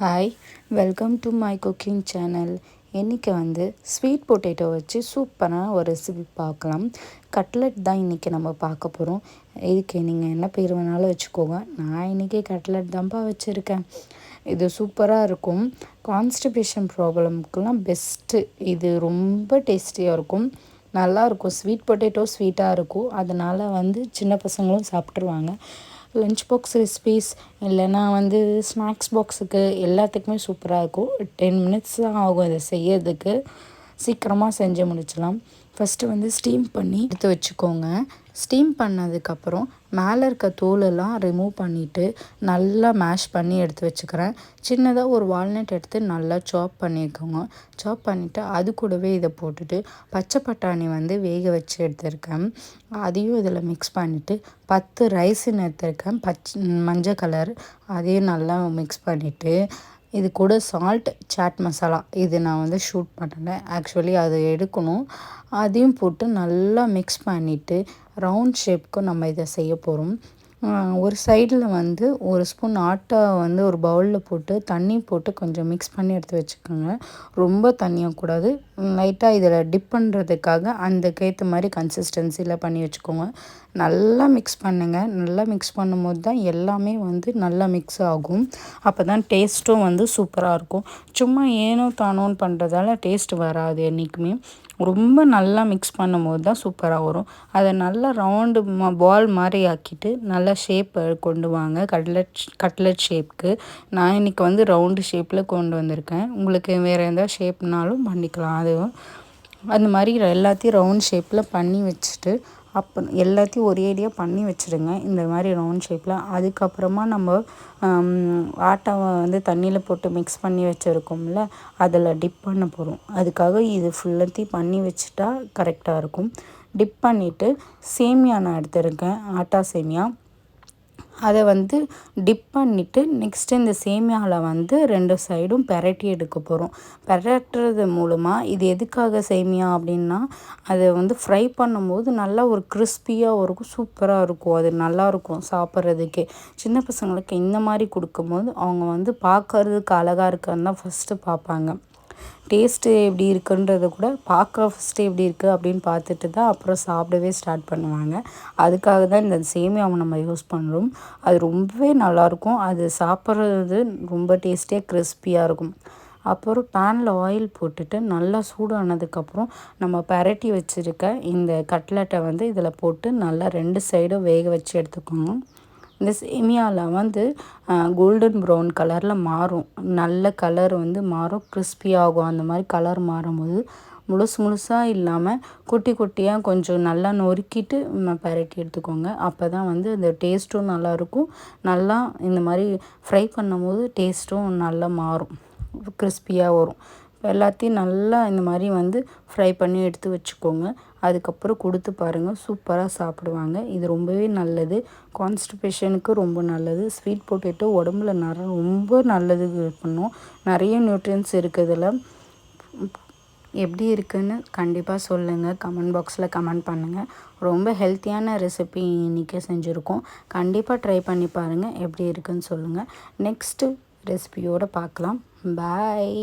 Hi, welcome to my cooking channel. இன்றைக்கி sweet potato வச்சு சூப்பரான ஒரு ரெசிபி பார்க்கலாம். கட்லெட் தான் இன்றைக்கி நம்ம பார்க்க போகிறோம். இதுக்கு நீங்கள் என்ன பேர் வேணாலும் வச்சுக்கோங்க. நான் இன்றைக்கி கட்லெட் தான்ப்பா வச்சுருக்கேன். இது சூப்பராக இருக்கும். கான்ஸ்டிபேஷன் ப்ராப்ளம்க்குலாம் பெஸ்ட்டு. இது ரொம்ப டேஸ்டியாக இருக்கும், நல்லாயிருக்கும். ஸ்வீட் பொட்டேட்டோ ஸ்வீட்டாக இருக்கும், அதனால் சின்ன பசங்களும் சாப்பிட்ருவாங்க. லஞ்ச் பாக்ஸ் ரெசிபீஸ் இல்லைன்னா ஸ்நாக்ஸ் பாக்ஸுக்கு எல்லாத்துக்குமே சூப்பராக இருக்கும். 10 மினிட்ஸ் தான் ஆகும் இதை செய்யறதுக்கு. சீக்கிரமாக செஞ்சு முடிச்சலாம். ஃபஸ்ட்டு ஸ்டீம் பண்ணி எடுத்து வச்சுக்கோங்க. ஸ்டீம் பண்ணதுக்கப்புறம் மேலே இருக்க தோலெல்லாம் ரிமூவ் பண்ணிவிட்டு நல்லா மேஷ் பண்ணி எடுத்து வச்சுக்கிறேன். சின்னதாக ஒரு வால்நட் எடுத்து நல்லா சாப் பண்ணிக்கோங்க. சாப் பண்ணிவிட்டு அது கூடவே இதை போட்டுட்டு பச்சை பட்டாணி வேக வச்சு எடுத்துருக்கேன். அதையும் இதில் மிக்ஸ் பண்ணிவிட்டு 10 ரைஸுன்னு எடுத்துருக்கேன், மஞ்சள் கலர். அதையும் நல்லா மிக்ஸ் பண்ணிவிட்டு இது கூட சால்ட், சாட் மசாலா இது நான் ஷூட் பண்ணலை, ஆக்சுவலி அது எடுக்கணும். அதையும் போட்டு நல்லா மிக்ஸ் பண்ணிவிட்டு ரவுண்ட் ஷேப்க்கு நம்ம இதை செய்ய போகிறோம். ஒரு சைடில் ஒரு ஸ்பூன் ஆட்டா ஒரு பவுலில் போட்டு தண்ணி போட்டு கொஞ்சம் மிக்ஸ் பண்ணி எடுத்து வச்சுக்கோங்க. ரொம்ப தண்ணியாகக்கூடாது, லைட்டாக இதில் டிப் பண்ணுறதுக்காக அதுக்கேற்ற மாதிரி கன்சிஸ்டன்சியில் பண்ணி வச்சுக்கோங்க. நல்லா மிக்ஸ் பண்ணுங்கள். நல்லா மிக்ஸ் பண்ணும்போது தான் எல்லாமே நல்லா மிக்ஸ் ஆகும். அப்போ தான் டேஸ்ட்டும் சூப்பராக இருக்கும். சும்மா ஏனோ தானோன்னு பண்ணுறதால டேஸ்ட் வராது என்றைக்குமே. ரொம்ப நல்லா மிக்ஸ் பண்ணும்போது தான் சூப்பராக வரும். அதை நல்லா ரவுண்டு பால் மாதிரி ஆக்கிட்டு நல்லா ஷேப் கொண்டு வாங்க. கட்லெட் ஷேப்புக்கு நான் இன்றைக்கி ரவுண்டு ஷேப்பில் கொண்டு வந்திருக்கேன். உங்களுக்கு வேறு எந்த ஷேப்னாலும் பண்ணிக்கலாம். அதுவும் அந்த மாதிரி எல்லாத்தையும் ரவுண்ட் ஷேப்பில் பண்ணி வச்சுட்டு எல்லாத்தையும் ஒரேடியாக பண்ணி வச்சுருங்க இந்த மாதிரி ரவுண்ட் ஷேப்பில். அதுக்கப்புறமா நம்ம ஆட்டாவை தண்ணியில் போட்டு மிக்ஸ் பண்ணி வச்சுருக்கோம்ல, அதில் டிப் பண்ண போகிறோம். அதுக்காக இது ஃபுல்லாத்தையும் பண்ணி வச்சுட்டா கரெக்டாக இருக்கும். டிப் பண்ணிவிட்டு சேமியா நான் எடுத்துருக்கேன், ஆட்டா சேமியா. அதை டிப் பண்ணிவிட்டு நெக்ஸ்ட்டு இந்த சேமியாவில் 2 சைடும் பெரட்டி எடுக்க போகிறோம். பெரட்டுறது மூலமாக இது எதுக்காக சேமியா அப்படின்னா, அதை ஃப்ரை பண்ணும்போது நல்லா ஒரு கிறிஸ்பியாக இருக்கும், சூப்பராக இருக்கும். அது நல்லாயிருக்கும் சாப்பிட்றதுக்கே. சின்ன பசங்களுக்கு இந்த மாதிரி கொடுக்கும்போது அவங்க பார்க்கறதுக்கு அழகாக இருக்கான்னு தான் ஃபஸ்ட்டு பார்ப்பாங்க. டேஸ்ட்டு எப்படி இருக்குன்றத கூட பார்க்க ஃபஸ்ட்டு எப்படி இருக்குது அப்படின்னு பார்த்துட்டு தான் அப்புறம் சாப்பிடவே ஸ்டார்ட் பண்ணுவாங்க. அதுக்காக தான் இந்த சேமியாவை நம்ம யூஸ் பண்ணுறோம். அது ரொம்பவே நல்லாயிருக்கும். அது சாப்பிட்றது ரொம்ப டேஸ்டியாக கிறிஸ்பியாக இருக்கும். அப்புறம் பேனில் ஆயில் போட்டுட்டு நல்லா சூடானதுக்கப்புறம் நம்ம பெரட்டி வச்சுருக்க இந்த கட்லெட்டை இதில் போட்டு நல்லா 2 சைடும் வேக வச்சு எடுத்துக்கோங்க. இந்த சேமியாவில் கோல்டன் ப்ரௌன் கலரில் மாறும். நல்ல கலர் மாறும், கிறிஸ்பியாகும். அந்த மாதிரி கலர் மாறும்போது முழுசாக இல்லாமல் குட்டி குட்டியாக கொஞ்சம் நல்லா நொறுக்கிட்டு பெரட்டி எடுத்துக்கோங்க. அப்போ தான் அந்த டேஸ்ட்டும் நல்லாயிருக்கும். நல்லா இந்த மாதிரி ஃப்ரை பண்ணும்போது டேஸ்ட்டும் நல்லா மாறும், கிறிஸ்பியாக வரும். எல்லாத்தையும் நல்லா இந்த மாதிரி ஃப்ரை பண்ணி எடுத்து வச்சுக்கோங்க. அதுக்கப்புறம் கொடுத்து பாருங்கள், சூப்பராக சாப்பிடுவாங்க. இது ரொம்பவே நல்லது, கான்ஸ்டிபேஷனுக்கு ரொம்ப நல்லது. ஸ்வீட் பொட்டேட்டோ உடம்புல ரொம்ப நல்லது பண்ணும். நிறைய நியூட்ரியன்ஸ் இருக்குது இதில். எப்படி இருக்குதுன்னு கண்டிப்பாக சொல்லுங்கள், கமெண்ட் பாக்ஸில் கமெண்ட் பண்ணுங்கள். ரொம்ப ஹெல்த்தியான ரெசிபி இன்றைக்கி செஞ்சுருக்கோம். கண்டிப்பாக ட்ரை பண்ணி பாருங்கள், எப்படி இருக்குதுன்னு சொல்லுங்கள். நெக்ஸ்ட்டு ரெசிபியோடு பார்க்கலாம். பாய்.